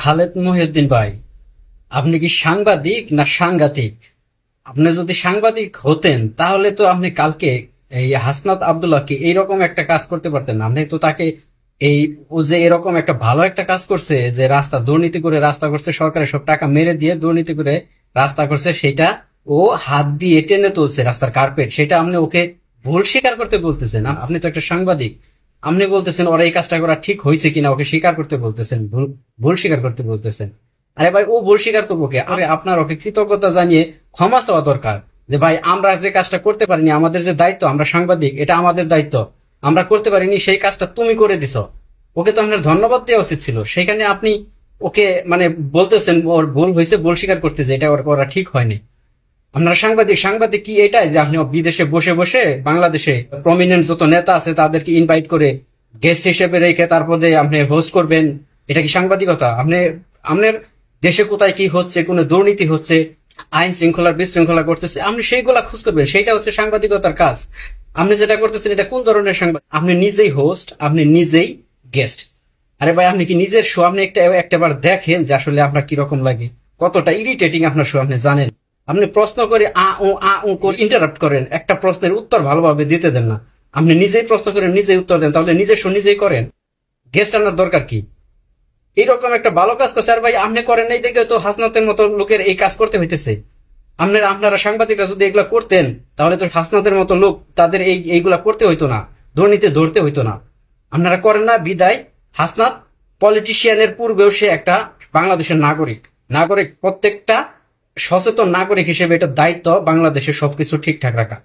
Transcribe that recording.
খালেদ মহিউদ্দিন ভাই, আপনি কি সাংবাদিক না সাংঘাতিক? আপনি যদি সাংবাদিক হতেন তাহলে তো আপনি কালকে এই হাসনাত আব্দুল্লাহকে এইরকম একটা কাজ করতে পারতেন না। আপনি তো তাকে এই ও যে এরকম একটা ভালো একটা কাজ করছে, যে রাস্তা দুর্নীতি করে রাস্তা করছে, সরকারের সব টাকা মেরে দিয়ে দুর্নীতি করে রাস্তা করছে, সেটা ও হাত দিয়ে টেনে তুলছে রাস্তার কার্পেট, সেটা আপনি ওকে ভুল স্বীকার করতে বলতেছেন? আপনি তো একটা সাংবাদিক, আপনি বলতেছেন ওরা এই কাজটা করা ঠিক হয়েছে কিনা ওকে স্বীকার করতে বলতেছেন, ভুল ভুল স্বীকার করতে বলতেছেন। আরে ভাই, ও ভুল স্বীকার করবো কে? আরে আপনার ওকে কৃতজ্ঞতা জানিয়ে ক্ষমা চাওয়া দরকার, যে ভাই আমরা যে কাজটা করতে পারিনি, আমাদের যে দায়িত্ব, আমরা সাংবাদিক, এটা আমাদের দায়িত্ব, আমরা করতে পারিনি, সেই কাজটা তুমি করে দিছো। ওকে তো আপনার ধন্যবাদ দেওয়া উচিত ছিল। সেখানে আপনি ওকে মানে বলতেছেন ওর ভুল হয়েছে, ভুল স্বীকার করতে, যে এটা ওর করা ঠিক হয়নি। আপনারা সাংবাদিক, সাংবাদিক কি এটাই যে আপনি বিদেশে বসে বসে বাংলাদেশে প্রমিনেন্ট যত নেতা আছে তাদেরকে ইনভাইট করে গেস্ট হিসেবে রেখে তারপরে আপনি হোস্ট করবেন? এটা কি সাংবাদিকতা? আপনার দেশে কোথায় কি হচ্ছে, কোনো দুর্নীতি হচ্ছে, আইন শৃঙ্খলার বিশৃঙ্খলা করতেছে, আপনি সেইগুলা খোঁজ করবেন, সেইটা হচ্ছে সাংবাদিকতার কাজ। আপনি যেটা করতেছেন এটা কোন ধরনের সাংবাদিক? আপনি নিজেই হোস্ট, আপনি নিজেই গেস্ট। আরে ভাই, আপনি কি নিজের শো আপনি একটাবার দেখেন যে আসলে আপনার কিরকম লাগে? কতটা ইরিটেটিং আপনার শো, আপনি জানেন? আপনি প্রশ্ন করে আ উ করে ইন্টারাপ্ট করেন, একটা প্রশ্নের উত্তর ভালোভাবে দিতে দেন না। আপনি নিজেই প্রশ্ন করেন, নিজেই উত্তর দেন, তাহলে নিজের শো নিজেই করেন। গেস্ট আনার দরকার কি? এইরকম একটা ভালো কাজ করছে, আর ভাই আপনি করেন নাই দেখে তো হাসনাতের মতো লোকের এই কাজ করতে হইতেছে। আপনারা সাংবাদিকরা যদি এগুলা করতেন তাহলে তো হাসনাতের মতো লোক তাদের এইগুলা করতে হইতো না, দুর্নীতি ধরতে হইতো না। আপনারা করেন না বিদায় হাসনাত পলিটিশিয়ানের পূর্বেও সে একটা বাংলাদেশের নাগরিক। প্রত্যেকটা সচেতন নাগরিক হিসেবে এটা দায়িত্ব বাংলাদেশের সবকিছু ঠিকঠাক রাখা।